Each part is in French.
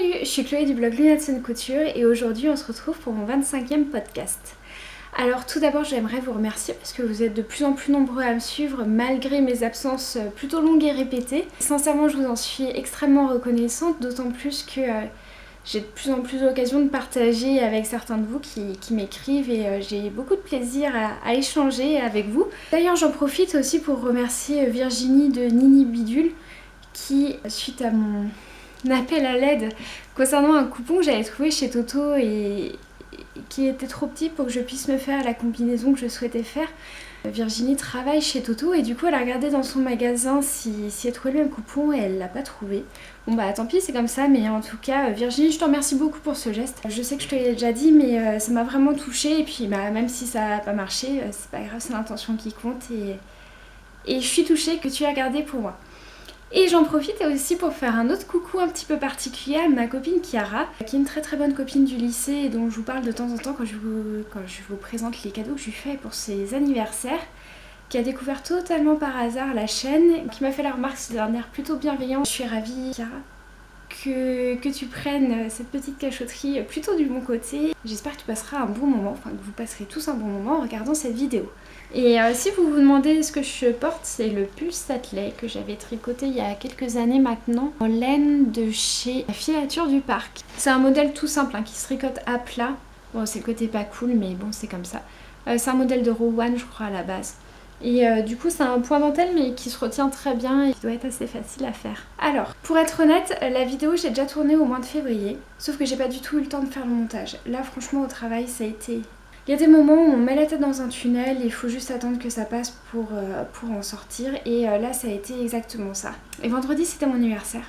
Salut, je suis Chloé du blog Lunatson Couture et aujourd'hui on se retrouve pour mon 25e podcast. Alors tout d'abord j'aimerais vous remercier parce que vous êtes de plus en plus nombreux à me suivre malgré mes absences plutôt longues et répétées. Sincèrement je vous en suis extrêmement reconnaissante, d'autant plus que j'ai de plus en plus l'occasion de partager avec certains de vous qui m'écrivent et j'ai beaucoup de plaisir à échanger avec vous. D'ailleurs j'en profite aussi pour remercier Virginie de Nini Bidule qui, suite à mon appel à l'aide concernant un coupon que j'avais trouvé chez Toto et qui était trop petit pour que je puisse me faire la combinaison que je souhaitais faire. Virginie travaille chez Toto et du coup elle a regardé dans son magasin si elle trouvait le même coupon et elle l'a pas trouvé. Bon bah tant pis, c'est comme ça, mais en tout cas Virginie, je te remercie beaucoup pour ce geste. Je sais que je te l'ai déjà dit, mais ça m'a vraiment touchée et puis bah, même si ça n'a pas marché, c'est pas grave, c'est l'intention qui compte et je suis touchée que tu aies regardé pour moi. Et j'en profite aussi pour faire un autre coucou un petit peu particulier à ma copine Chiara, qui est une très très bonne copine du lycée et dont je vous parle de temps en temps quand je vous présente les cadeaux que je lui fais pour ses anniversaires, qui a découvert totalement par hasard la chaîne, qui m'a fait la remarque de manière plutôt bienveillante. Je suis ravie, Chiara, que tu prennes cette petite cachotterie plutôt du bon côté. J'espère que tu passeras un bon moment, enfin que vous passerez tous un bon moment en regardant cette vidéo. Et si vous vous demandez ce que je porte, c'est le pull Satley que j'avais tricoté il y a quelques années maintenant en laine de chez La Filature du Parc. C'est un modèle tout simple qui se tricote à plat. Bon, c'est le côté pas cool, mais bon, c'est comme ça. C'est un modèle de Rowan, je crois, à la base. Et du coup c'est un point dentelle mais qui se retient très bien et qui doit être assez facile à faire. Alors, pour être honnête, la vidéo j'ai déjà tourné au mois de février, sauf que j'ai pas du tout eu le temps de faire le montage. Là franchement au travail ça a été... Il y a des moments où on met la tête dans un tunnel et il faut juste attendre que ça passe pour en sortir et là ça a été exactement ça. Et vendredi c'était mon anniversaire.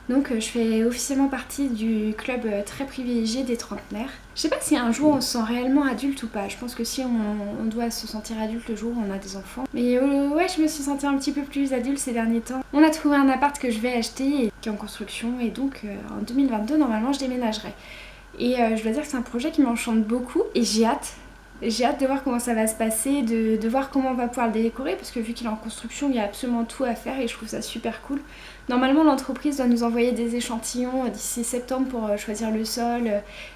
Donc je fais officiellement partie du club très privilégié des trentenaires. Je sais pas si un jour on se sent réellement adulte ou pas. Je pense que si on doit se sentir adulte le jour où on a des enfants. Mais ouais, je me suis sentie un petit peu plus adulte ces derniers temps. On a trouvé un appart que je vais acheter et qui est en construction et donc en 2022 normalement je déménagerai. Et je dois dire que c'est un projet qui m'enchante beaucoup et j'ai hâte. J'ai hâte de voir comment ça va se passer, de voir comment on va pouvoir le décorer parce que vu qu'il est en construction, il y a absolument tout à faire et je trouve ça super cool. Normalement, l'entreprise doit nous envoyer des échantillons d'ici septembre pour choisir le sol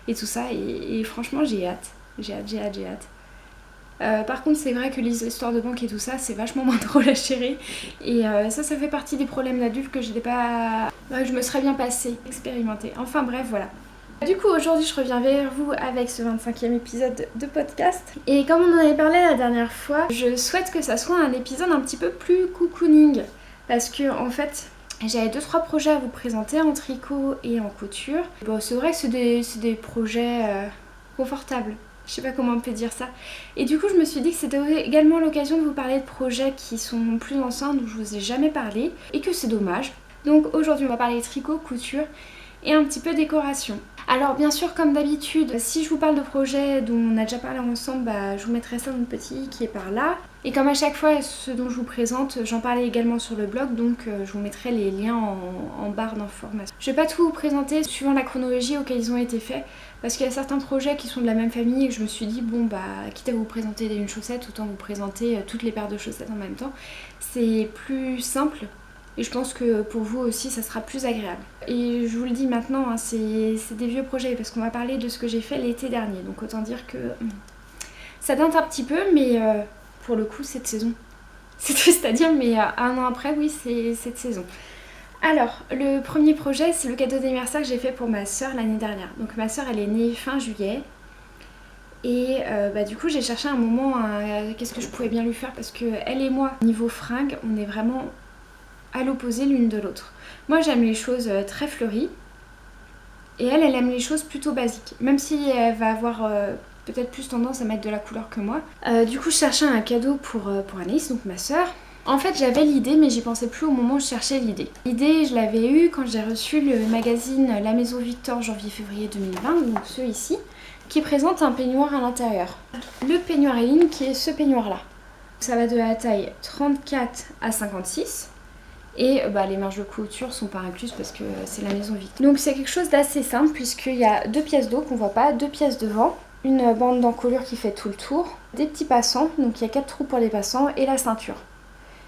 et tout ça et franchement, j'ai hâte. J'ai hâte. Par contre, c'est vrai que les histoires de banque et tout ça, c'est vachement moins drôle à gérer et ça fait partie des problèmes d'adultes que je me serais bien passée, expérimentée. Enfin bref, voilà. Du coup aujourd'hui je reviens vers vous avec ce 25e épisode de podcast et comme on en avait parlé la dernière fois, je souhaite que ça soit un épisode un petit peu plus cocooning parce que en fait j'avais 2-3 projets à vous présenter en tricot et en couture. Bon c'est vrai que c'est des projets confortables, je sais pas comment on peut dire ça. Et du coup je me suis dit que c'était également l'occasion de vous parler de projets qui sont plus anciens dont je vous ai jamais parlé et que c'est dommage. Donc aujourd'hui on va parler tricot, couture et un petit peu décoration. Alors bien sûr comme d'habitude, si je vous parle de projets dont on a déjà parlé ensemble, je vous mettrai ça dans le petit qui est par là. Et comme à chaque fois ce dont je vous présente, j'en parlais également sur le blog, donc je vous mettrai les liens en barre d'informations. Je vais pas tout vous présenter suivant la chronologie auquel ils ont été faits, parce qu'il y a certains projets qui sont de la même famille et je me suis dit bon quitte à vous présenter une chaussette, autant vous présenter toutes les paires de chaussettes en même temps. C'est plus simple. Et je pense que pour vous aussi ça sera plus agréable. Et je vous le dis maintenant, c'est des vieux projets parce qu'on va parler de ce que j'ai fait l'été dernier. Donc autant dire que ça date un petit peu, mais pour le coup cette saison. C'est triste à dire, mais un an après, oui, c'est cette saison. Alors, le premier projet, c'est le cadeau d'anniversaire que j'ai fait pour ma soeur l'année dernière. Donc ma soeur, elle est née fin juillet. Et du coup, j'ai cherché un moment qu'est-ce que je pouvais bien lui faire parce que elle et moi, niveau fringues, on est vraiment à l'opposé l'une de l'autre. Moi j'aime les choses très fleuries et elle aime les choses plutôt basiques, même si elle va avoir peut-être plus tendance à mettre de la couleur que moi. Du coup je cherchais un cadeau pour Anaïs, donc ma soeur. En fait j'avais l'idée mais j'y pensais plus au moment où je cherchais l'idée. L'idée je l'avais eue quand j'ai reçu le magazine La Maison Victor janvier-février 2020, donc ceux ici, qui présente un peignoir à l'intérieur. Le peignoir Eline qui est ce peignoir là. Ça va de la taille 34 à 56. Et les marges de couture sont pas incluses parce que c'est la maison vide. Donc c'est quelque chose d'assez simple puisqu'il y a 2 pièces d'eau qu'on voit pas, 2 pièces devant, une bande d'encolure qui fait tout le tour, des petits passants, donc il y a 4 trous pour les passants et la ceinture.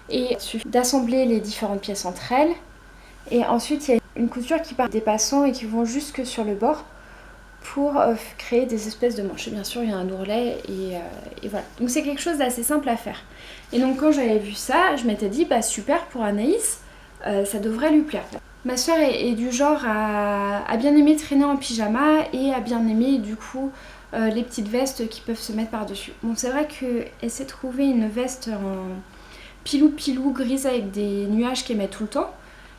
Et il suffit d'assembler les différentes pièces entre elles. Et ensuite il y a une couture qui part des passants et qui vont jusque sur le bord pour créer des espèces de manches. Et bien sûr il y a un ourlet et voilà. Donc c'est quelque chose d'assez simple à faire. Et donc quand j'avais vu ça, je m'étais dit bah super pour Anaïs, ça devrait lui plaire. Ma soeur est du genre à bien aimer traîner en pyjama et à bien aimer du coup les petites vestes qui peuvent se mettre par-dessus. Bon c'est vrai qu'elle s'est trouvée une veste en pilou grise avec des nuages qu'elle met tout le temps,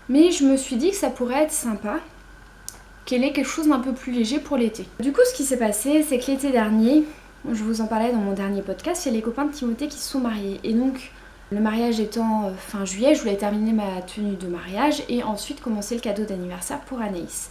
mais je me suis dit que ça pourrait être sympa qu'elle ait quelque chose d'un peu plus léger pour l'été. Du coup ce qui s'est passé c'est que l'été dernier, je vous en parlais dans mon dernier podcast, il y a les copains de Timothée qui se sont mariés et donc le mariage étant fin juillet, je voulais terminer ma tenue de mariage et ensuite commencer le cadeau d'anniversaire pour Anaïs.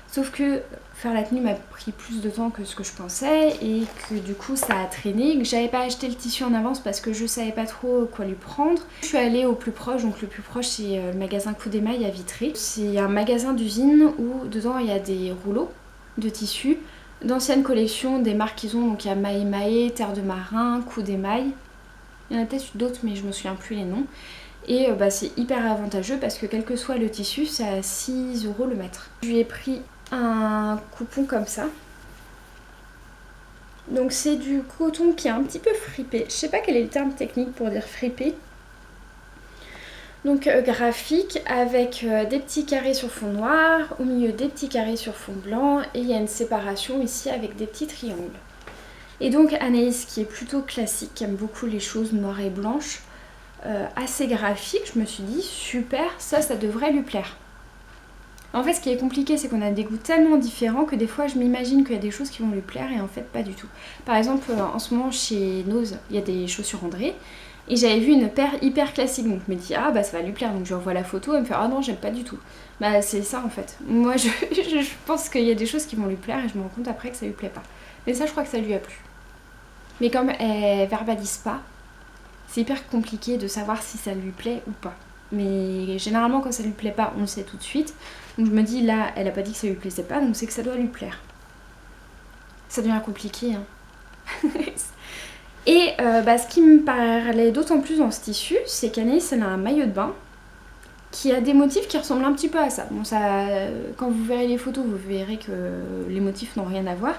Sauf que faire la tenue m'a pris plus de temps que ce que je pensais et que du coup ça a traîné, que j'avais pas acheté le tissu en avance parce que je savais pas trop quoi lui prendre. Je suis allée au plus proche, donc le plus proche c'est le magasin Coup d'Émail à Vitry. C'est un magasin d'usine où dedans il y a des rouleaux de tissu, d'anciennes collections, des marques qu'ils ont, donc il y a Maé Maé, Terre de Marin, Coup d'Émail. Il y en a peut-être d'autres mais je me souviens plus les noms. Et c'est hyper avantageux parce que quel que soit le tissu, c'est à 6 € le mètre. Je lui ai pris un coupon comme ça. Donc c'est du coton qui est un petit peu fripé. Je sais pas quel est le terme technique pour dire fripé. Donc graphique avec des petits carrés sur fond noir, au milieu des petits carrés sur fond blanc et il y a une séparation ici avec des petits triangles. Et donc Anaïs qui est plutôt classique, qui aime beaucoup les choses noires et blanches, assez graphique, je me suis dit super, ça devrait lui plaire. En fait ce qui est compliqué c'est qu'on a des goûts tellement différents que des fois je m'imagine qu'il y a des choses qui vont lui plaire et en fait pas du tout. Par exemple en ce moment chez Nose il y a des chaussures André et j'avais vu une paire hyper classique donc je me dis ah bah ça va lui plaire, donc je lui envoie la photo, elle me fait ah non j'aime pas du tout. Bah c'est ça en fait, moi je pense qu'il y a des choses qui vont lui plaire et je me rends compte après que ça lui plaît pas. Mais ça je crois que ça lui a plu. Mais comme elle verbalise pas, c'est hyper compliqué de savoir si ça lui plaît ou pas. Mais généralement quand ça lui plaît pas on le sait tout de suite. Donc je me dis là elle a pas dit que ça lui plaisait pas donc c'est que ça doit lui plaire. Ça devient compliqué hein. Et ce qui me parlait d'autant plus dans ce tissu c'est qu'Anaïs elle a un maillot de bain qui a des motifs qui ressemblent un petit peu à ça. Bon ça, quand vous verrez les photos vous verrez que les motifs n'ont rien à voir.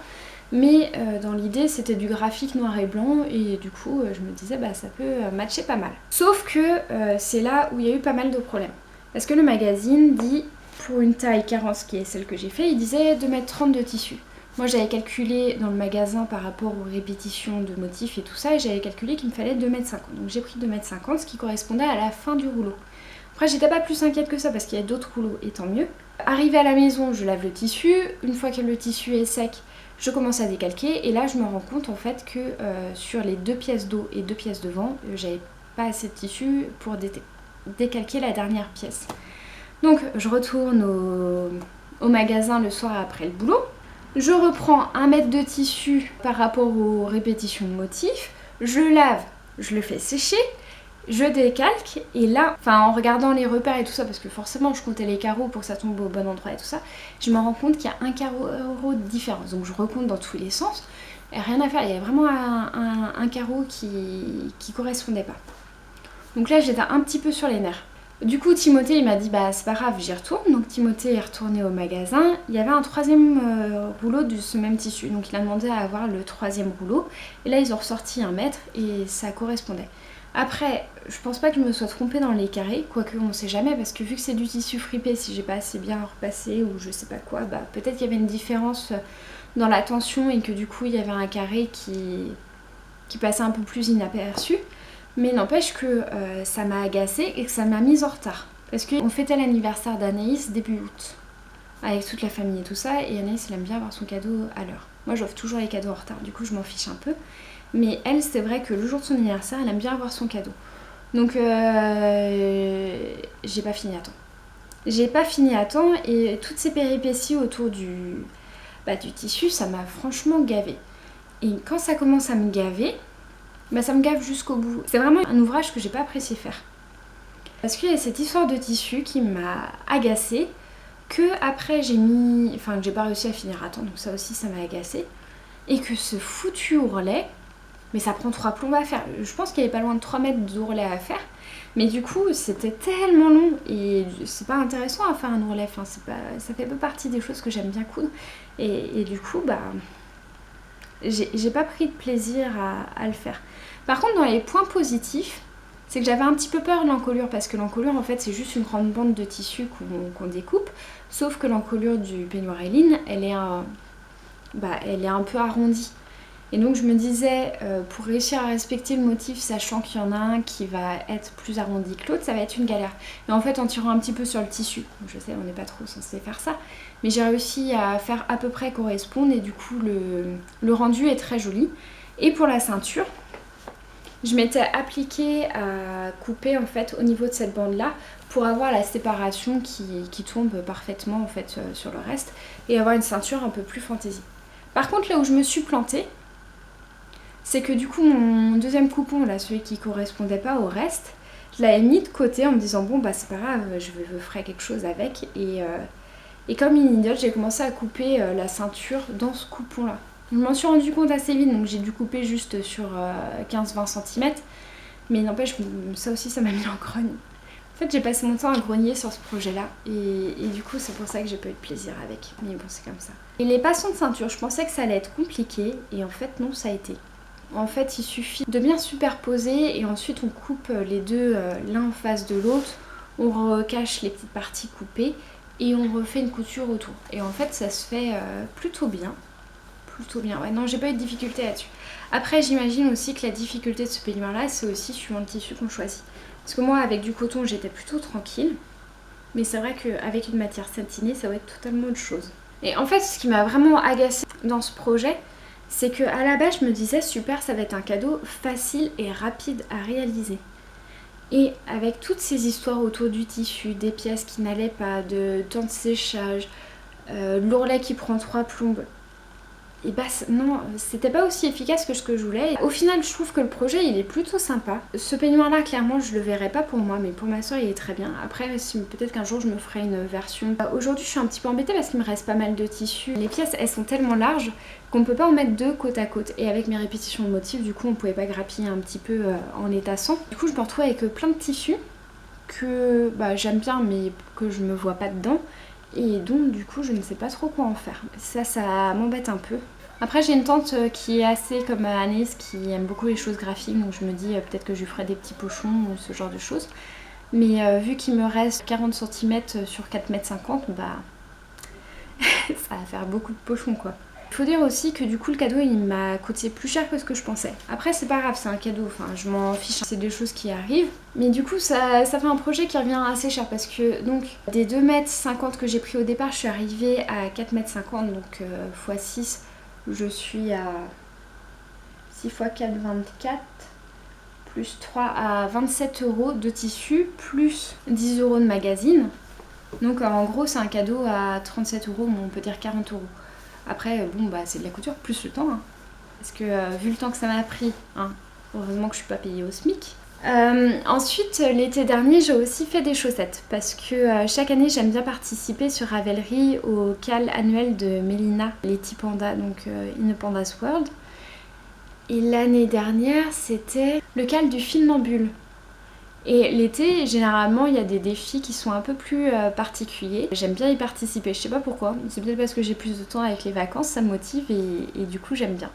Mais dans l'idée c'était du graphique noir et blanc et du coup je me disais bah ça peut matcher pas mal. Sauf que c'est là où il y a eu pas mal de problèmes. Parce que le magazine dit pour une taille 40 qui est celle que j'ai fait, il disait 2,30 m de tissu. Moi j'avais calculé dans le magasin par rapport aux répétitions de motifs et tout ça et j'avais calculé qu'il me fallait 2,50 m. Donc j'ai pris 2,50 m ce qui correspondait à la fin du rouleau. Après j'étais pas plus inquiète que ça parce qu'il y a d'autres rouleaux et tant mieux. Arrivée à la maison je lave le tissu, une fois que le tissu est sec je commence à décalquer et là je me rends compte en fait que sur les 2 pièces d'eau et 2 pièces de vent, j'avais pas assez de tissu pour décalquer la dernière pièce. Donc je retourne au magasin le soir après le boulot, je reprends 1 mètre de tissu par rapport aux répétitions de motifs, je lave, je le fais sécher, je décalque et là, en regardant les repères et tout ça, parce que forcément je comptais les carreaux pour que ça tombe au bon endroit et tout ça, je me rends compte qu'il y a un carreau de différence. Donc je recompte dans tous les sens, et rien à faire, il y a vraiment un carreau qui correspondait pas. Donc là j'étais un petit peu sur les nerfs. Du coup Timothée il m'a dit bah c'est pas grave j'y retourne, donc Timothée est retourné au magasin, il y avait un 3e rouleau de ce même tissu, donc il a demandé à avoir le 3e rouleau, et là ils ont ressorti 1 mètre et ça correspondait. Après, je pense pas que je me sois trompée dans les carrés, quoique on sait jamais, parce que vu que c'est du tissu fripé, si j'ai pas assez bien repassé ou je sais pas quoi, bah peut-être qu'il y avait une différence dans la tension et que du coup il y avait un carré qui passait un peu plus inaperçu. Mais n'empêche que ça m'a agacée et que ça m'a mise en retard. Parce qu'on fêtait l'anniversaire d'Anaïs début août, avec toute la famille et tout ça, et Anaïs elle aime bien avoir son cadeau à l'heure. Moi j'offre toujours les cadeaux en retard, du coup je m'en fiche un peu. Mais elle, c'est vrai que le jour de son anniversaire, elle aime bien avoir son cadeau. Donc j'ai pas fini à temps. J'ai pas fini à temps et toutes ces péripéties autour du tissu, ça m'a franchement gavée. Et quand ça commence à me gaver, ça me gave jusqu'au bout. C'est vraiment un ouvrage que j'ai pas apprécié faire. Parce qu'il y a cette histoire de tissu qui m'a agacée, que après que j'ai pas réussi à finir à temps, donc ça aussi ça m'a agacée. Et que ce foutu ourlet, Mais ça prend 3 plombes à faire. Je pense qu'il n'y avait pas loin de 3 mètres d'ourlet à faire. Mais du coup, c'était tellement long et c'est pas intéressant à faire un ourlet. Enfin, ça fait pas partie des choses que j'aime bien coudre. Et du coup, bah, j'ai pas pris de plaisir à le faire. Par contre, dans les points positifs, c'est que j'avais un petit peu peur de l'encolure parce que l'encolure, en fait, c'est juste une grande bande de tissu qu'on découpe. Sauf que l'encolure du peignoir Hélène, elle est un peu arrondie. Et donc je me disais, pour réussir à respecter le motif, sachant qu'il y en a un qui va être plus arrondi que l'autre, ça va être une galère. Et en fait, en tirant un petit peu sur le tissu, je sais, on n'est pas trop censé faire ça, mais j'ai réussi à faire à peu près correspondre et du coup, le rendu est très joli. Et pour la ceinture, je m'étais appliquée à couper en fait au niveau de cette bande-là pour avoir la séparation qui tombe parfaitement en fait sur le reste et avoir une ceinture un peu plus fantaisie. Par contre, là où je me suis plantée, c'est que du coup mon deuxième coupon, là, celui qui correspondait pas au reste, je l'avais mis de côté en me disant bon bah c'est pas grave, je ferai quelque chose avec et comme une idiote j'ai commencé à couper la ceinture dans ce coupon là. Je m'en suis rendu compte assez vite, donc j'ai dû couper juste sur 15-20 cm, mais n'empêche, ça aussi ça m'a mis en grogne. En fait j'ai passé mon temps à grogner sur ce projet là et du coup c'est pour ça que j'ai pas eu de plaisir avec, mais bon c'est comme ça. Et les passants de ceinture, je pensais que ça allait être compliqué et en fait non, ça a été. En fait, il suffit de bien superposer et ensuite on coupe les deux l'un en face de l'autre, on recache les petites parties coupées et on refait une couture autour. Et en fait, ça se fait plutôt bien. Plutôt bien. Ouais, non, j'ai pas eu de difficulté là-dessus. Après, j'imagine aussi que la difficulté de ce peignoir-là, c'est aussi suivant le tissu qu'on choisit. Parce que moi, avec du coton, j'étais plutôt tranquille. Mais c'est vrai qu'avec une matière satinée, ça va être totalement autre chose. Et en fait, ce qui m'a vraiment agacée dans ce projet, c'est qu'à la base je me disais super, ça va être un cadeau facile et rapide à réaliser. Et avec toutes ces histoires autour du tissu, des pièces qui n'allaient pas, de temps de séchage, l'ourlet qui prend 3 plombes, et bah non, c'était pas aussi efficace que ce que je voulais. Et au final je trouve que le projet il est plutôt sympa. Ce peignoir là clairement je le verrai pas pour moi, mais pour ma soeur il est très bien. Après peut-être qu'un jour je me ferai une version. Aujourd'hui je suis un petit peu embêtée parce qu'il me reste pas mal de tissu. Les pièces elles sont tellement larges qu'on peut pas en mettre deux côte à côte. Et avec mes répétitions de motifs du coup on pouvait pas grappiller un petit peu en étassant. Du coup je me retrouve avec plein de tissus que j'aime bien mais que je me vois pas dedans. Et donc du coup je ne sais pas trop quoi en faire. Ça m'embête un peu. Après j'ai une tante qui est assez comme Anaïs qui aime beaucoup les choses graphiques, donc je me dis peut-être que je lui ferai des petits pochons ou ce genre de choses. Mais vu qu'il me reste 40 cm sur 4,50 m, ça va faire beaucoup de pochons quoi. Il faut dire aussi que du coup le cadeau il m'a coûté plus cher que ce que je pensais. Après c'est pas grave, c'est un cadeau, enfin je m'en fiche, c'est des choses qui arrivent. Mais du coup ça fait un projet qui revient assez cher parce que donc des 2,50 m que j'ai pris au départ, je suis arrivée à 4,50 m donc x 6, je suis à 6 x 4, 24, plus 3 à 27 € de tissu, plus 10 € de magazine. Donc en gros c'est un cadeau à 37 €, on peut dire 40 €. Après, bon, c'est de la couture, plus le temps. Hein. Parce que vu le temps que ça m'a pris, hein, heureusement que je suis pas payée au SMIC. Ensuite, l'été dernier, j'ai aussi fait des chaussettes. Parce que chaque année, j'aime bien participer sur Ravelry au call annuel de Mélina, Letty Panda, donc In a Panda's World. Et l'année dernière, c'était le call du Filmambule. Et l'été, généralement, il y a des défis qui sont un peu plus particuliers. J'aime bien y participer, je sais pas pourquoi. C'est peut-être parce que j'ai plus de temps avec les vacances, ça me motive et du coup j'aime bien.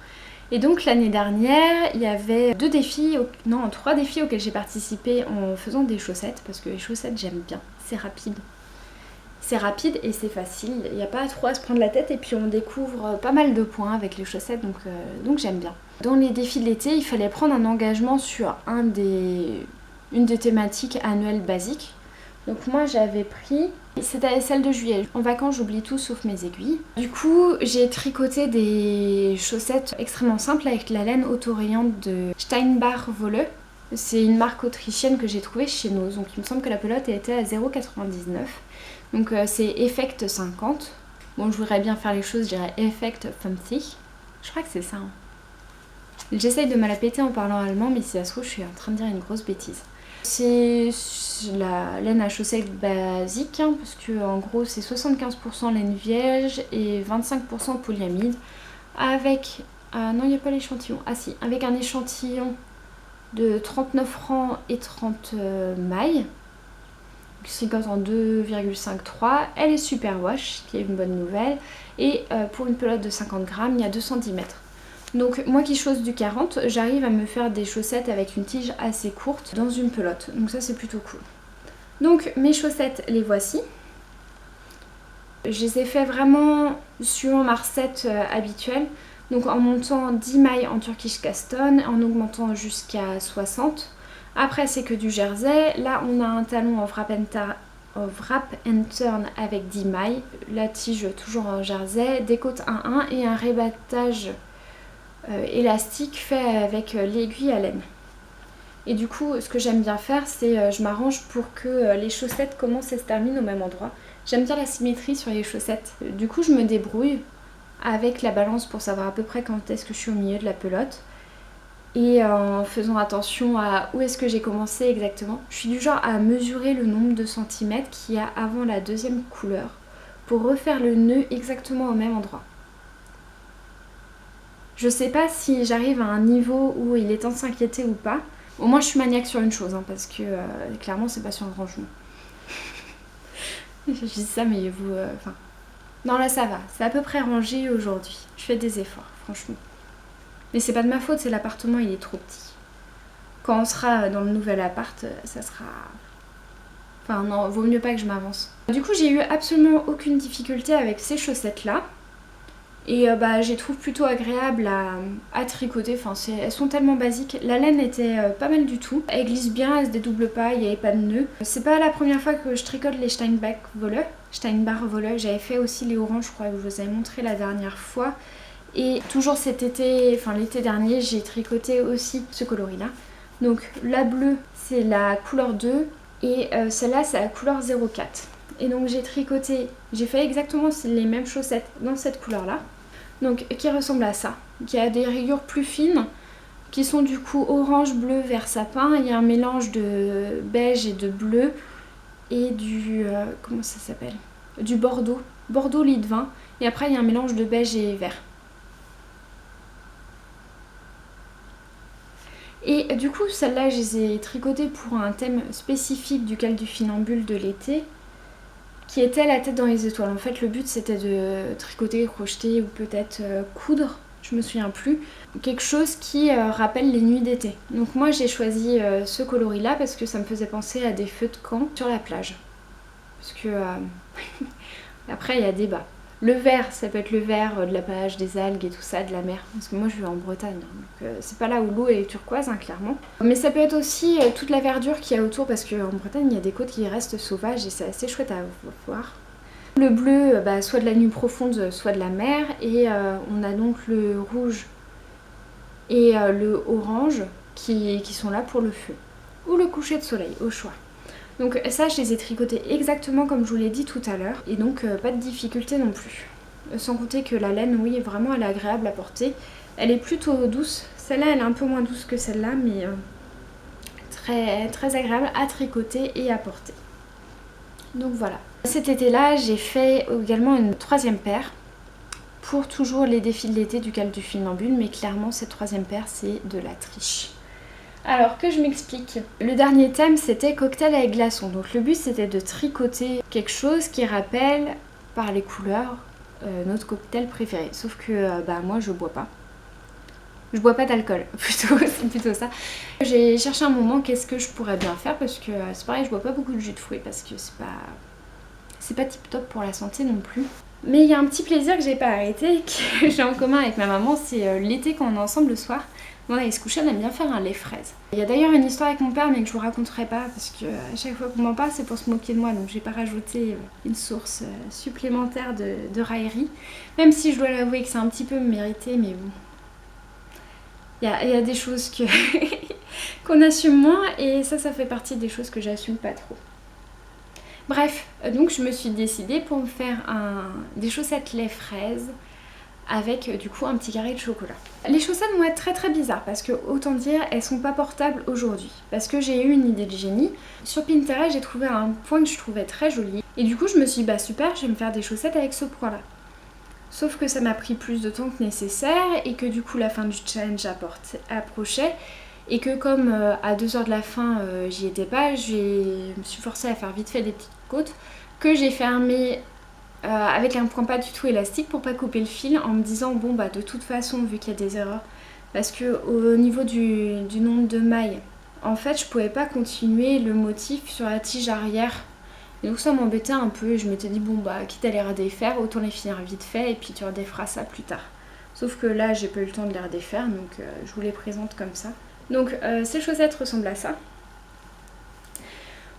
Et donc l'année dernière, il y avait 3 défis auxquels j'ai participé en faisant des chaussettes. Parce que les chaussettes, j'aime bien, c'est rapide. C'est rapide et c'est facile, il n'y a pas trop à se prendre la tête et puis on découvre pas mal de points avec les chaussettes, donc j'aime bien. Dans les défis de l'été, il fallait prendre un engagement sur une des thématiques annuelles basiques. Donc moi j'avais pris, c'était celle de juillet. En vacances j'oublie tout sauf mes aiguilles. Du coup j'ai tricoté des chaussettes extrêmement simples avec la laine autorayante de Steinbach Wolle. C'est une marque autrichienne que j'ai trouvée chez Nose. Donc il me semble que la pelote était à 0,99. Donc c'est Effect 50. Bon je voudrais bien faire les choses, je dirais Effect 50. Je crois que c'est ça. Hein. J'essaye de me la péter en parlant allemand mais si ça se trouve je suis en train de dire une grosse bêtise. C'est la laine à chaussettes basique, hein, parce que en gros c'est 75% laine vierge et 25% polyamide, avec Ah non, il n'y a pas l'échantillon. Ah si, avec un échantillon de 39 francs et 30 mailles. Qui se en 2,53. Elle est super wash, qui est une bonne nouvelle. Et pour une pelote de 50 grammes, il y a 210 mètres. Donc moi qui chausse du 40, j'arrive à me faire des chaussettes avec une tige assez courte dans une pelote. Donc ça c'est plutôt cool. Donc mes chaussettes, les voici. Je les ai fait vraiment suivant ma recette habituelle. Donc en montant 10 mailles en Turkish Caston, en augmentant jusqu'à 60. Après c'est que du jersey. Là on a un talon en wrap and turn avec 10 mailles. La tige toujours en jersey, des côtes 1-1 et un rébattage élastique fait avec l'aiguille à laine. Et du coup ce que j'aime bien faire c'est je m'arrange pour que les chaussettes commencent et se terminent au même endroit. J'aime bien la symétrie sur les chaussettes. Du coup je me débrouille avec la balance pour savoir à peu près quand est-ce que je suis au milieu de la pelote. Et en faisant attention à où est-ce que j'ai commencé exactement. Je suis du genre à mesurer le nombre de centimètres qu'il y a avant la deuxième couleur pour refaire le nœud exactement au même endroit. Je sais pas si j'arrive à un niveau où il est temps de s'inquiéter ou pas. Au moins je suis maniaque sur une chose parce que clairement c'est pas sur le rangement. Je dis ça mais vous... Non là ça va, c'est à peu près rangé aujourd'hui. Je fais des efforts franchement. Mais c'est pas de ma faute, c'est l'appartement, il est trop petit. Quand on sera dans le nouvel appart, ça sera... Enfin non, vaut mieux pas que je m'avance. Du coup j'ai eu absolument aucune difficulté avec ces chaussettes là. Et je les trouve plutôt agréables à tricoter, enfin elles sont tellement basiques. La laine était pas mal du tout. Elle glisse bien, elle se dédouble pas, il n'y avait pas de nœud. C'est pas la première fois que je tricote les Steinbar Wolle. J'avais fait aussi les oranges, je crois que je vous avais montré la dernière fois. Et toujours cet été, enfin l'été dernier, j'ai tricoté aussi ce coloris là. Donc la bleue c'est la couleur 2 et celle-là c'est la couleur 04. Et donc j'ai fait exactement les mêmes chaussettes dans cette couleur là. Donc qui ressemble à ça, qui a des rayures plus fines, qui sont du coup orange, bleu, vert sapin. Il y a un mélange de beige et de bleu et du... comment ça s'appelle ? Du bordeaux, bordeaux lit de vin. Et après il y a un mélange de beige et vert. Et du coup celles-là je les ai tricotées pour un thème spécifique du cal du funambule de l'été, qui était la tête dans les étoiles. En fait le but c'était de tricoter, crocheter ou peut-être coudre, je me souviens plus, quelque chose qui rappelle les nuits d'été. Donc moi j'ai choisi ce coloris là parce que ça me faisait penser à des feux de camp sur la plage. Parce que après il y a débat. Le vert, ça peut être le vert de la plage, des algues et tout ça, de la mer. Parce que moi je vis en Bretagne, donc c'est pas là où l'eau est turquoise, clairement. Mais ça peut être aussi toute la verdure qu'il y a autour, parce qu'en Bretagne il y a des côtes qui restent sauvages et c'est assez chouette à voir. Le bleu, soit de la nuit profonde, soit de la mer. Et on a donc le rouge et le orange qui sont là pour le feu. Ou le coucher de soleil, au choix. Donc ça je les ai tricotés exactement comme je vous l'ai dit tout à l'heure et donc pas de difficulté non plus. Sans compter que la laine, oui, vraiment elle est agréable à porter. Elle est plutôt douce, celle-là elle est un peu moins douce que celle-là mais très, très agréable à tricoter et à porter. Donc voilà. Cet été-là j'ai fait également une troisième paire pour toujours les défis de l'été du cal du funambule, mais clairement cette troisième paire c'est de la triche. Alors que je m'explique. Le dernier thème c'était cocktail avec glaçons. Donc le but c'était de tricoter quelque chose qui rappelle par les couleurs notre cocktail préféré. Sauf que moi je bois pas. Je bois pas d'alcool, plutôt, c'est plutôt ça. J'ai cherché un moment qu'est-ce que je pourrais bien faire parce que c'est pareil, je bois pas beaucoup de jus de fruits parce que c'est pas tip top pour la santé non plus. Mais il y a un petit plaisir que j'ai pas arrêté, que j'ai en commun avec ma maman, c'est l'été quand on est ensemble le soir. Bon, là, il se couche, on aime bien faire un lait fraise. Il y a d'ailleurs une histoire avec mon père, mais que je vous raconterai pas parce que à chaque fois qu'on m'en parle, c'est pour se moquer de moi, donc j'ai pas rajouté une source supplémentaire de raillerie. Même si je dois l'avouer que c'est un petit peu mérité, mais bon. Il y a des choses qu'on assume moins, et ça fait partie des choses que j'assume pas trop. Bref, donc je me suis décidée pour me faire des chaussettes lait fraise avec du coup un petit carré de chocolat. Les chaussettes vont être très très bizarres parce que autant dire elles sont pas portables aujourd'hui parce que j'ai eu une idée de génie. Sur Pinterest j'ai trouvé un point que je trouvais très joli et du coup je me suis dit super, je vais me faire des chaussettes avec ce point là. Sauf que ça m'a pris plus de temps que nécessaire et que du coup la fin du challenge approchait. Et que comme à 2 heures de la fin j'y étais pas, je me suis forcée à faire vite fait des petites côtes que j'ai fermées avec un point pas du tout élastique pour pas couper le fil en me disant bon bah de toute façon vu qu'il y a des erreurs, parce que au niveau du nombre de mailles, en fait je pouvais pas continuer le motif sur la tige arrière. Et donc ça m'embêtait un peu et je m'étais dit bon bah quitte à les redéfaire, autant les finir vite fait et puis tu redéferas ça plus tard. Sauf que là j'ai pas eu le temps de les redéfaire donc je vous les présente comme ça. Donc ces chaussettes ressemblent à ça.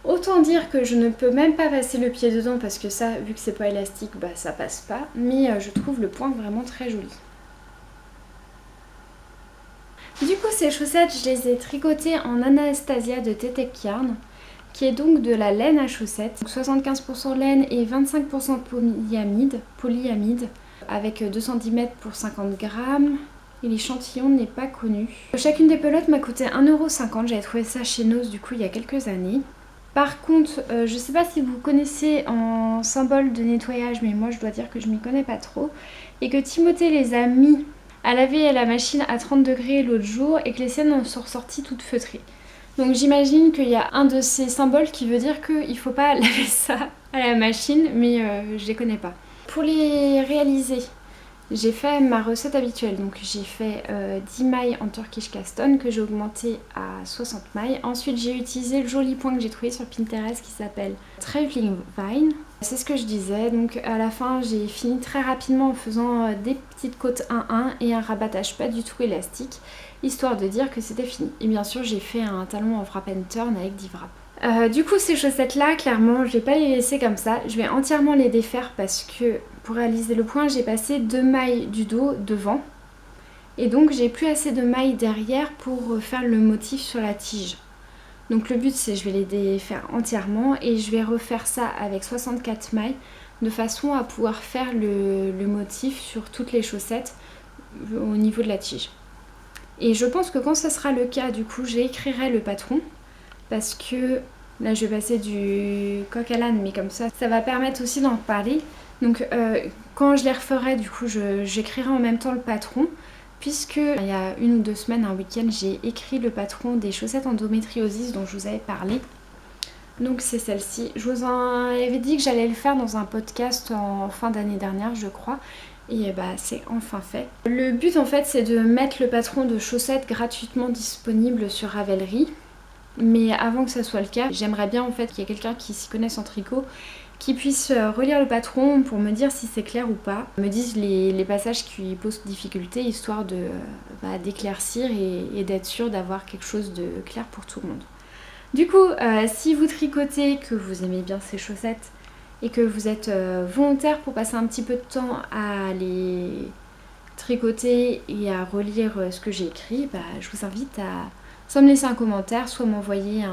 Autant dire que je ne peux même pas passer le pied dedans parce que ça, vu que c'est pas élastique, bah ça passe pas. Mais je trouve le point vraiment très joli. Du coup ces chaussettes, je les ai tricotées en Anastasia de Tetek Yarn, qui est donc de la laine à chaussettes. Donc 75% laine et 25% polyamide, avec 2 cm pour 50 grammes. Et l'échantillon n'est pas connu. Chacune des pelotes m'a coûté 1,50 €. J'avais trouvé ça chez Nose du coup il y a quelques années. Par contre, je sais pas si vous connaissez en symbole de nettoyage, mais moi je dois dire que je m'y connais pas trop. Et que Timothée les a mis à laver à la machine à 30 degrés l'autre jour et que les siennes en sont ressorties toutes feutrées. Donc j'imagine qu'il y a un de ces symboles qui veut dire qu'il faut pas laver ça à la machine, mais je les connais pas. Pour les réaliser, j'ai fait ma recette habituelle, donc j'ai fait 10 mailles en Turkish Caston que j'ai augmenté à 60 mailles. Ensuite j'ai utilisé le joli point que j'ai trouvé sur Pinterest qui s'appelle Traveling Vine. C'est ce que je disais, donc à la fin j'ai fini très rapidement en faisant des petites côtes 1-1 et un rabattage pas du tout élastique, histoire de dire que c'était fini. Et bien sûr j'ai fait un talon en wrap and turn avec 10 wraps. Du coup ces chaussettes là clairement je vais pas les laisser comme ça, je vais entièrement les défaire parce que pour réaliser le point j'ai passé 2 mailles du dos devant et donc j'ai plus assez de mailles derrière pour faire le motif sur la tige. Donc le but c'est je vais les défaire entièrement et je vais refaire ça avec 64 mailles de façon à pouvoir faire le motif sur toutes les chaussettes au niveau de la tige. Et je pense que quand ce sera le cas du coup j'écrirai le patron parce que là je vais passer du coq à l'âne mais comme ça va permettre aussi d'en parler. Donc quand je les referai du coup j'écrirai en même temps le patron puisque il y a 1 ou 2 semaines, un week-end, j'ai écrit le patron des chaussettes endométriosis dont je vous avais parlé. Donc c'est celle-ci. Je vous en avais dit que j'allais le faire dans un podcast en fin d'année dernière je crois. Et bah c'est enfin fait. Le but en fait c'est de mettre le patron de chaussettes gratuitement disponible sur Ravelry. Mais avant que ça soit le cas, j'aimerais bien en fait qu'il y ait quelqu'un qui s'y connaisse en tricot qui puisse relire le patron pour me dire si c'est clair ou pas, me disent les passages qui posent difficulté histoire de d'éclaircir et d'être sûr d'avoir quelque chose de clair pour tout le monde. Du coup, si vous tricotez, que vous aimez bien ces chaussettes et que vous êtes volontaire pour passer un petit peu de temps à les tricoter et à relire ce que j'ai écrit, je vous invite à soit me laisser un commentaire, soit m'envoyer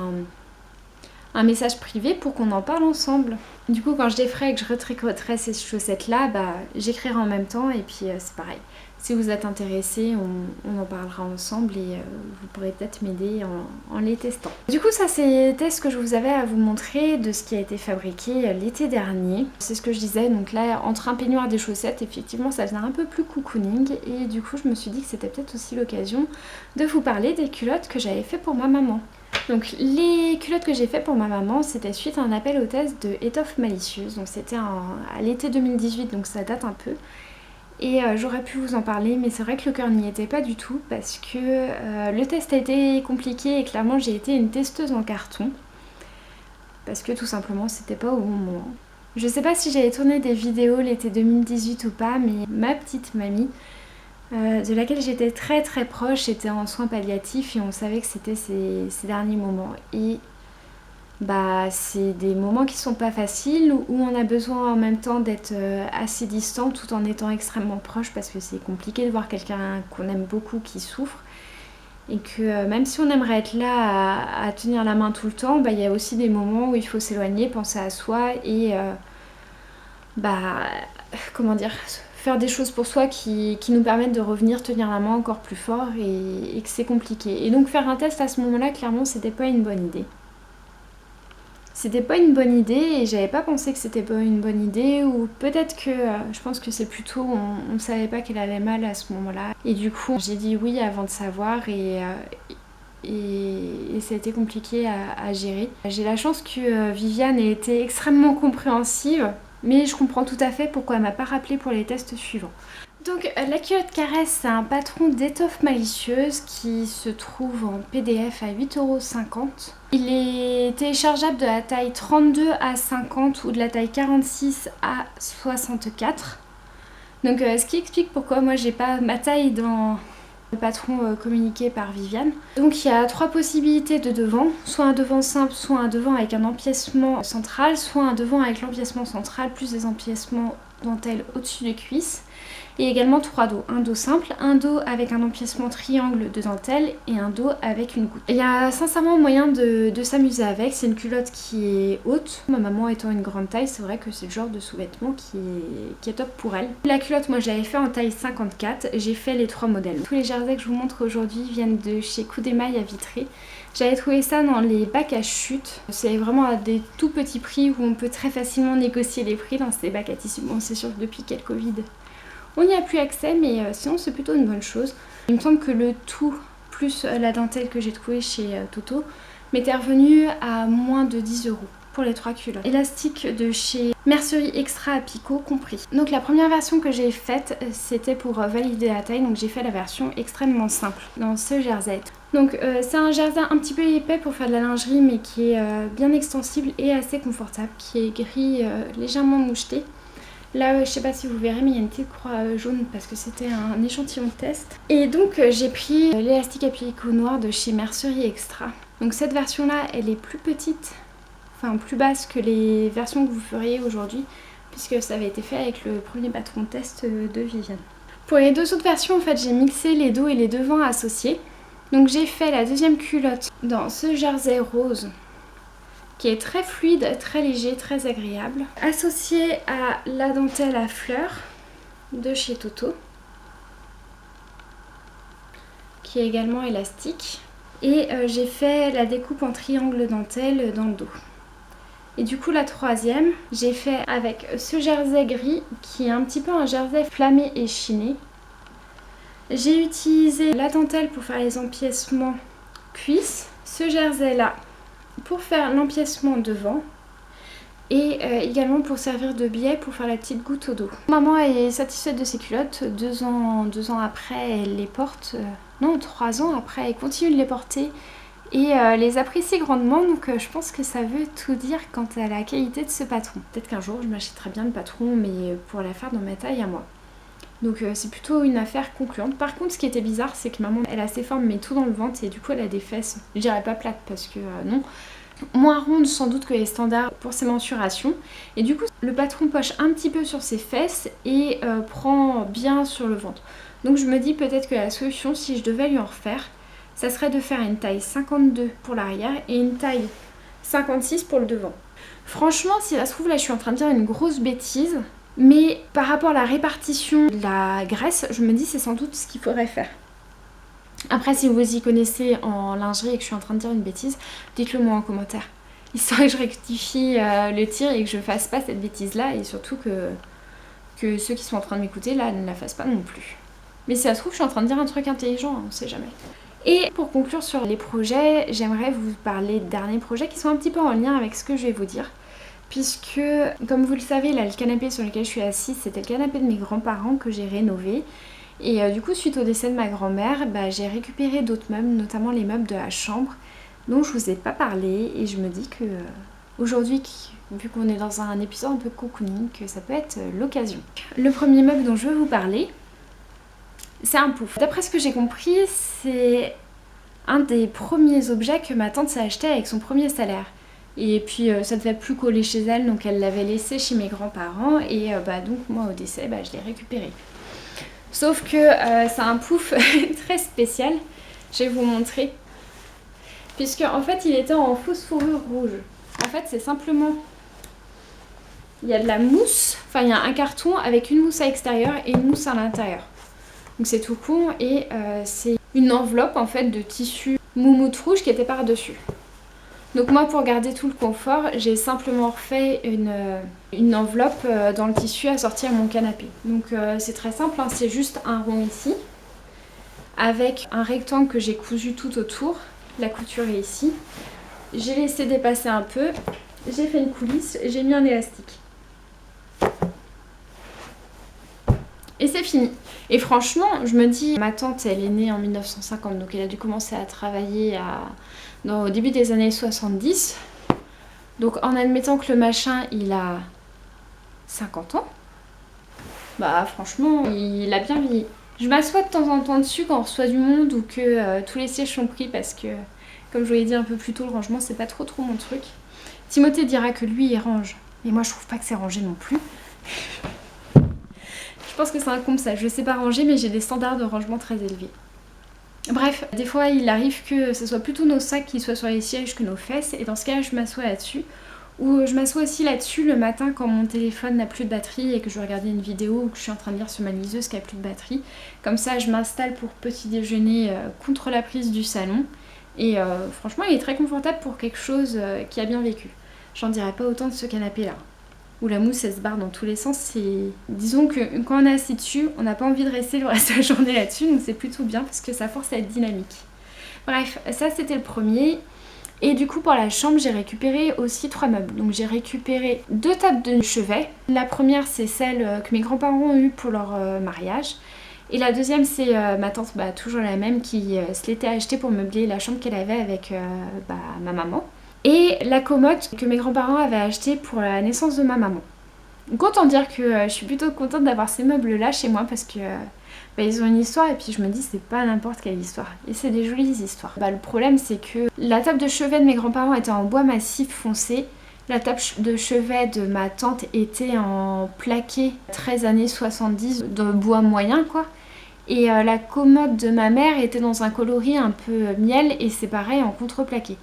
un message privé pour qu'on en parle ensemble. Du coup quand je déferai et que je retricoterai ces chaussettes là, j'écrirai en même temps et puis c'est pareil. Si vous êtes intéressés, on en parlera ensemble et vous pourrez peut-être m'aider en les testant. Du coup ça c'était ce que je vous avais à vous montrer de ce qui a été fabriqué l'été dernier. C'est ce que je disais, donc là entre un peignoir et des chaussettes, effectivement ça faisait un peu plus cocooning et du coup je me suis dit que c'était peut-être aussi l'occasion de vous parler des culottes que j'avais fait pour ma maman. Donc les culottes que j'ai fait pour ma maman, c'était suite à un appel au test de Étoffe Malicieuse, donc c'était à l'été 2018, donc ça date un peu. Et j'aurais pu vous en parler, mais c'est vrai que le cœur n'y était pas du tout parce que le test a été compliqué et clairement j'ai été une testeuse en carton. Parce que tout simplement c'était pas au bon moment. Je sais pas si j'avais tourné des vidéos l'été 2018 ou pas, mais ma petite mamie, de laquelle j'étais très très proche, était en soins palliatifs et on savait que c'était ces derniers moments. Et c'est des moments qui sont pas faciles, où on a besoin en même temps d'être assez distant tout en étant extrêmement proche parce que c'est compliqué de voir quelqu'un qu'on aime beaucoup qui souffre. Et que même si on aimerait être là à tenir la main tout le temps, il y a aussi des moments où il faut s'éloigner, penser à soi et comment dire, faire des choses pour soi qui nous permettent de revenir tenir la main encore plus fort et que c'est compliqué. Et donc faire un test à ce moment-là, clairement, c'était pas une bonne idée. c'était pas une bonne idée et j'avais pas pensé que c'était pas une bonne idée, ou peut-être que je pense que c'est plutôt on savait pas qu'elle allait mal à ce moment-là et du coup j'ai dit oui avant de savoir et ça a été compliqué à gérer. J'ai la chance que Viviane ait été extrêmement compréhensive, mais je comprends tout à fait pourquoi elle m'a pas rappelé pour les tests suivants. Donc la culotte caresse, c'est un patron d'étoffe malicieuse qui se trouve en PDF à 8,50 €. Il est téléchargeable de la taille 32 à 50 ou de la taille 46 à 64. Donc ce qui explique pourquoi moi j'ai pas ma taille dans le patron communiqué par Viviane. Donc il y a 3 possibilités de devant, soit un devant simple, soit un devant avec un empiècement central, soit un devant avec l'empiècement central plus des empiècements dentelle au-dessus des cuisses. Et également 3 dos, un dos simple, un dos avec un empiècement triangle de dentelle et un dos avec une goutte. Il y a sincèrement moyen de s'amuser avec, c'est une culotte qui est haute. Ma maman étant une grande taille, c'est vrai que c'est le genre de sous-vêtement qui est top pour elle. La culotte, moi j'avais fait en taille 54, j'ai fait les 3 modèles. Tous les jerseys que je vous montre aujourd'hui viennent de chez Coup d'Émail à Vitré. J'avais trouvé ça dans les bacs à chute. C'est vraiment à des tout petits prix où on peut très facilement négocier les prix dans ces bacs à tissu. Bon, c'est sûr que depuis qu'il y a le Covid, on n'y a plus accès, mais sinon c'est plutôt une bonne chose. Il me semble que le tout, plus la dentelle que j'ai trouvée chez Toto, m'était revenu à moins de 10 € pour les 3 culottes. Élastique de chez Mercerie Extra à picot compris. Donc la première version que j'ai faite, c'était pour valider la taille, donc j'ai fait la version extrêmement simple dans ce jersey. Donc c'est un jersey un petit peu épais pour faire de la lingerie, mais qui est bien extensible et assez confortable, qui est gris légèrement moucheté. Là, je sais pas si vous verrez, mais il y a une petite croix jaune parce que c'était un échantillon de test. Et donc, j'ai pris l'élastique à picot noir de chez Mercerie Extra. Donc cette version-là, elle est plus petite, enfin plus basse que les versions que vous feriez aujourd'hui, puisque ça avait été fait avec le premier patron test de Viviane. Pour les 2 autres versions, en fait, j'ai mixé les dos et les devants associés. Donc j'ai fait la deuxième culotte dans ce jersey rose, qui est très fluide, très léger, très agréable. Associé à la dentelle à fleurs de chez Toto, qui est également élastique. Et j'ai fait la découpe en triangle dentelle dans le dos. Et du coup la troisième, j'ai fait avec ce jersey gris, qui est un petit peu un jersey flammé et chiné. J'ai utilisé la dentelle pour faire les empiècements cuisses, ce jersey là pour faire l'empiècement devant et également pour servir de biais pour faire la petite goutte au dos. Maman est satisfaite de ses culottes, 2 ans après elle les porte, non 3 ans après elle continue de les porter et les apprécie grandement, donc je pense que ça veut tout dire quant à la qualité de ce patron. Peut-être qu'un jour je m'achèterai bien le patron, mais pour la faire dans ma taille à moi. Donc c'est plutôt une affaire concluante. Par contre, ce qui était bizarre, c'est que maman, elle a ses formes mais tout dans le ventre et du coup elle a des fesses, je dirais pas plates parce que non, moins rondes sans doute que les standards pour ses mensurations. Et du coup, le patron poche un petit peu sur ses fesses et prend bien sur le ventre. Donc je me dis peut-être que la solution, si je devais lui en refaire, ça serait de faire une taille 52 pour l'arrière et une taille 56 pour le devant. Franchement, si ça se trouve, là je suis en train de dire une grosse bêtise. Mais par rapport à la répartition de la graisse, je me dis c'est sans doute ce qu'il faudrait faire. Après, si vous y connaissez en lingerie et que je suis en train de dire une bêtise, dites-le moi en commentaire. Histoire que je rectifie le tir et que je fasse pas cette bêtise là, et surtout que ceux qui sont en train de m'écouter là ne la fassent pas non plus. Mais si ça se trouve, je suis en train de dire un truc intelligent, on sait jamais. Et pour conclure sur les projets, j'aimerais vous parler de derniers projets qui sont un petit peu en lien avec ce que je vais vous dire. Puisque, comme vous le savez, là, le canapé sur lequel je suis assise, c'était le canapé de mes grands-parents que j'ai rénové. Et du coup, suite au décès de ma grand-mère, j'ai récupéré d'autres meubles, notamment les meubles de la chambre, dont je vous ai pas parlé. Et je me dis que aujourd'hui, vu qu'on est dans un épisode un peu cocooning, que ça peut être l'occasion. Le premier meuble dont je veux vous parler, c'est un pouf. D'après ce que j'ai compris, c'est un des premiers objets que ma tante s'est acheté avec son premier salaire. Et puis ça ne devait plus coller chez elle, donc elle l'avait laissé chez mes grands-parents et donc moi au décès je l'ai récupéré. Sauf que c'est un pouf très spécial, je vais vous montrer. Puisque en fait il était en fausse fourrure rouge. En fait c'est simplement, il y a de la mousse, enfin il y a un carton avec une mousse à l'extérieur et une mousse à l'intérieur. Donc c'est tout con et c'est une enveloppe en fait de tissu moumoute rouge qui était par-dessus. Donc moi pour garder tout le confort, j'ai simplement refait une enveloppe dans le tissu assortie à mon canapé. Donc c'est très simple, hein, c'est juste un rond ici, avec un rectangle que j'ai cousu tout autour. La couture est ici. J'ai laissé dépasser un peu, j'ai fait une coulisse, j'ai mis un élastique. Et c'est fini. Et franchement, je me dis, ma tante, elle est née en 1950, donc elle a dû commencer à travailler au début des années 70. Donc en admettant que le machin, il a 50 ans, bah franchement, il a bien vieilli. Je m'assois de temps en temps dessus quand on reçoit du monde ou que tous les sièges sont pris parce que, comme je vous l'ai dit un peu plus tôt, le rangement, c'est pas trop mon truc. Timothée dira que lui, il range. Mais moi, je trouve pas que c'est rangé non plus. Je pense que c'est un comme ça. Je sais pas ranger, mais j'ai des standards de rangement très élevés. Bref, des fois, il arrive que ce soit plutôt nos sacs qui soient sur les sièges que nos fesses. Et dans ce cas, je m'assois là-dessus. Ou je m'assois aussi là-dessus le matin quand mon téléphone n'a plus de batterie et que je veux regarder une vidéo ou que je suis en train de lire sur ma liseuse qui a plus de batterie. Comme ça, je m'installe pour petit déjeuner contre la prise du salon. Et franchement, il est très confortable pour quelque chose qui a bien vécu. J'en dirais pas autant de ce canapé-là, où la mousse elle se barre dans tous les sens. Disons que quand on est assis dessus, on n'a pas envie de rester le reste de la journée là-dessus, donc c'est plutôt bien parce que ça force à être dynamique. Bref, ça c'était le premier. Et du coup pour la chambre, j'ai récupéré aussi 3 meubles. Donc j'ai récupéré 2 tables de chevet. La première c'est celle que mes grands-parents ont eue pour leur mariage. Et la deuxième c'est ma tante, toujours la même, qui se l'était achetée pour meubler la chambre qu'elle avait avec ma maman. Et la commode que mes grands-parents avaient achetée pour la naissance de ma maman. Donc autant dire que je suis plutôt contente d'avoir ces meubles là chez moi parce que ils ont une histoire et puis je me dis c'est pas n'importe quelle histoire. Et c'est des jolies histoires. Le problème c'est que la table de chevet de mes grands-parents était en bois massif foncé. La table de chevet de ma tante était en plaqué 13 années 70 de bois moyen quoi. Et la commode de ma mère était dans un coloris un peu miel et c'est pareil en contreplaqué.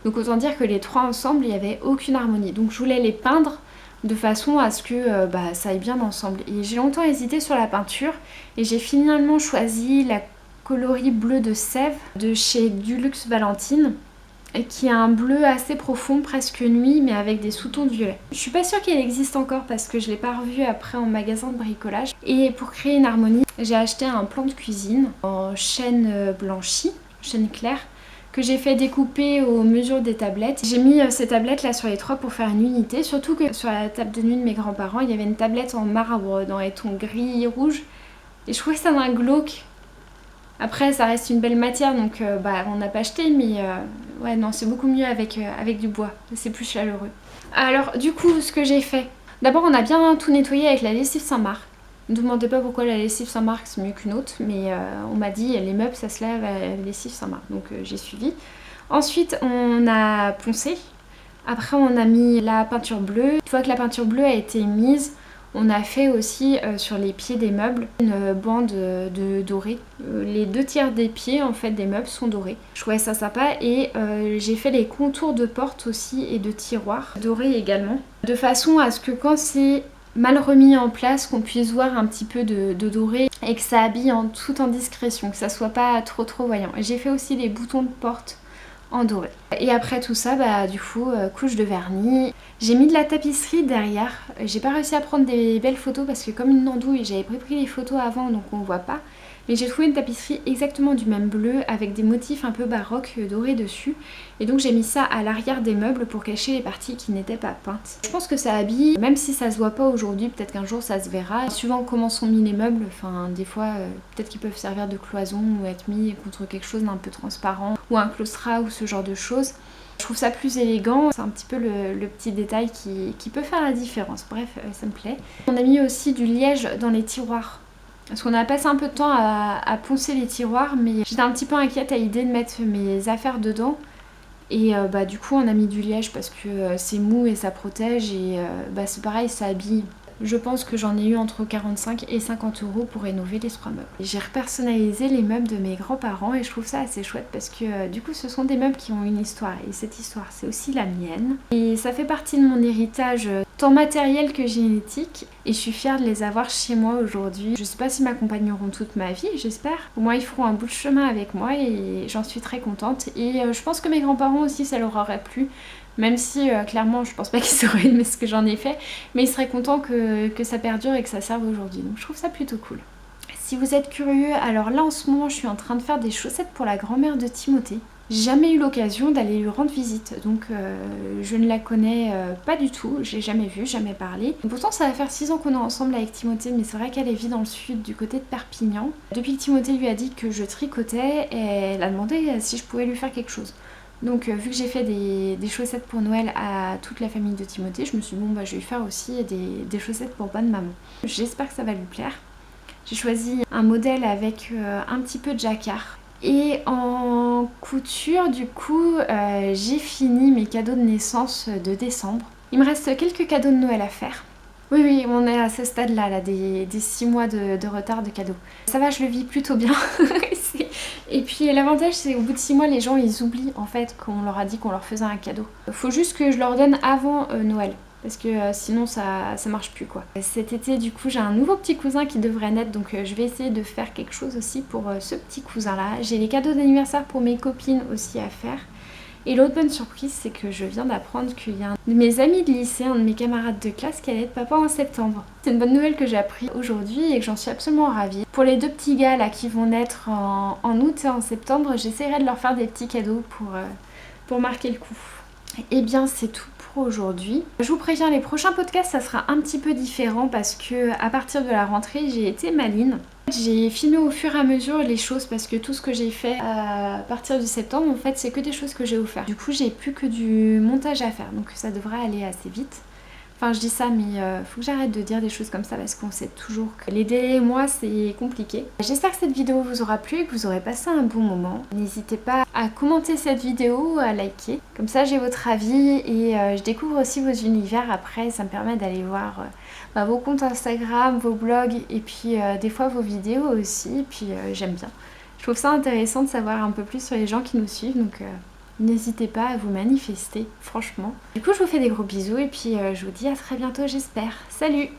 Donc autant dire que les 3 ensemble, il n'y avait aucune harmonie. Donc je voulais les peindre de façon à ce que ça aille bien ensemble. Et j'ai longtemps hésité sur la peinture et j'ai finalement choisi la coloris bleu de Sèvres de chez Dulux Valentine, qui a un bleu assez profond, presque nuit, mais avec des sous-tons de violet. Je suis pas sûre qu'elle existe encore parce que je l'ai pas revue après en magasin de bricolage. Et pour créer une harmonie, j'ai acheté un plan de cuisine en chêne blanchi, chêne clair, que j'ai fait découper aux mesures des tablettes. J'ai mis ces tablettes là sur les 3 pour faire une unité, surtout que sur la table de nuit de mes grands-parents, il y avait une tablette en marbre dans les tons gris et rouge. Et je trouvais ça d'un glauque. Après ça reste une belle matière donc on n'a pas acheté mais ouais non c'est beaucoup mieux avec du bois, c'est plus chaleureux. Alors du coup ce que j'ai fait, d'abord on a bien tout nettoyé avec la lessive Saint-Marc. Ne me demandez pas pourquoi la lessive Saint-Marc c'est mieux qu'une autre mais on m'a dit les meubles ça se lave à la lessive Saint-Marc donc j'ai suivi. Ensuite on a poncé, après on a mis la peinture bleue. Une fois que la peinture bleue a été mise, on a fait aussi sur les pieds des meubles une bande de doré. Les 2 tiers des pieds en fait des meubles sont dorés. Je trouvais ça sympa et j'ai fait les contours de porte aussi et de tiroirs dorés également. De façon à ce que quand c'est mal remis en place, qu'on puisse voir un petit peu de doré et que ça habille tout en discrétion, que ça soit pas trop voyant. Et j'ai fait aussi les boutons de porte en doré. Et après tout ça, du coup, couche de vernis. J'ai mis de la tapisserie derrière. J'ai pas réussi à prendre des belles photos parce que comme une andouille, j'avais pris les photos avant donc on voit pas. Mais j'ai trouvé une tapisserie exactement du même bleu avec des motifs un peu baroques dorés dessus. Et donc j'ai mis ça à l'arrière des meubles pour cacher les parties qui n'étaient pas peintes. Je pense que ça habille, même si ça se voit pas aujourd'hui, peut-être qu'un jour ça se verra. Suivant comment sont mis les meubles, des fois peut-être qu'ils peuvent servir de cloison ou être mis contre quelque chose d'un peu transparent ou un claustrat ou ce genre de choses. Je trouve ça plus élégant, c'est un petit peu le petit détail qui peut faire la différence. Bref, ça me plaît. On a mis aussi du liège dans les tiroirs. Parce qu'on a passé un peu de temps à poncer les tiroirs, mais j'étais un petit peu inquiète à l'idée de mettre mes affaires dedans. Et du coup on a mis du liège parce que c'est mou et ça protège et c'est pareil, ça habille. Je pense que j'en ai eu entre 45 et 50 € pour rénover les 3 meubles. J'ai repersonnalisé les meubles de mes grands-parents et je trouve ça assez chouette parce que du coup ce sont des meubles qui ont une histoire et cette histoire c'est aussi la mienne. Et ça fait partie de mon héritage tant matériel que génétique et je suis fière de les avoir chez moi aujourd'hui. Je sais pas s'ils m'accompagneront toute ma vie, j'espère. Au moins ils feront un bout de chemin avec moi et j'en suis très contente. Et je pense que mes grands-parents aussi ça leur aurait plu. Même si clairement je pense pas qu'ils auraient aimé ce que j'en ai fait, mais ils seraient contents que ça perdure et que ça serve aujourd'hui. Donc je trouve ça plutôt cool. Si vous êtes curieux, alors là en ce moment je suis en train de faire des chaussettes pour la grand-mère de Timothée. J'ai jamais eu l'occasion d'aller lui rendre visite, donc je ne la connais pas du tout, j'ai jamais vu, jamais parlé. Pourtant ça va faire 6 ans qu'on est ensemble avec Timothée, mais c'est vrai qu'elle vit dans le sud, du côté de Perpignan. Depuis que Timothée lui a dit que je tricotais, elle a demandé si je pouvais lui faire quelque chose. Donc vu que j'ai fait des chaussettes pour Noël à toute la famille de Timothée, je me suis dit bon bah je vais lui faire aussi des chaussettes pour bonne maman. J'espère que ça va lui plaire. J'ai choisi un modèle avec un petit peu de jacquard. Et en couture du coup j'ai fini mes cadeaux de naissance de décembre. Il me reste quelques cadeaux de Noël à faire. Oui, on est à ce stade-là, là, des 6 mois de retard de cadeaux. Ça va, je le vis plutôt bien. Et puis l'avantage, c'est au bout de 6 mois, les gens, ils oublient en fait qu'on leur a dit qu'on leur faisait un cadeau. Faut juste que je leur donne avant Noël. Parce que sinon ça marche plus quoi. Cet été du coup j'ai un nouveau petit cousin qui devrait naître, donc je vais essayer de faire quelque chose aussi pour ce petit cousin là. J'ai les cadeaux d'anniversaire pour mes copines aussi à faire. Et l'autre bonne surprise, c'est que je viens d'apprendre qu'il y a un de mes amis de lycée, un de mes camarades de classe qui allait être papa en septembre. C'est une bonne nouvelle que j'ai appris aujourd'hui et que j'en suis absolument ravie. Pour les 2 petits gars là qui vont naître en août et en septembre, j'essaierai de leur faire des petits cadeaux pour marquer le coup. Et bien c'est tout pour aujourd'hui. Je vous préviens, les prochains podcasts ça sera un petit peu différent parce que à partir de la rentrée j'ai été maline. J'ai filmé au fur et à mesure les choses parce que tout ce que j'ai fait à partir de septembre en fait c'est que des choses que j'ai offertes. Du coup j'ai plus que du montage à faire donc ça devrait aller assez vite. Enfin je dis ça mais faut que j'arrête de dire des choses comme ça parce qu'on sait toujours que les délais et moi c'est compliqué. J'espère que cette vidéo vous aura plu et que vous aurez passé un bon moment. N'hésitez pas à commenter cette vidéo, à liker. Comme ça j'ai votre avis et je découvre aussi vos univers après. Ça me permet d'aller voir vos comptes Instagram, vos blogs et puis des fois vos vidéos aussi. Et puis j'aime bien. Je trouve ça intéressant de savoir un peu plus sur les gens qui nous suivent donc... N'hésitez pas à vous manifester, franchement. Du coup, je vous fais des gros bisous et puis je vous dis à très bientôt, j'espère. Salut!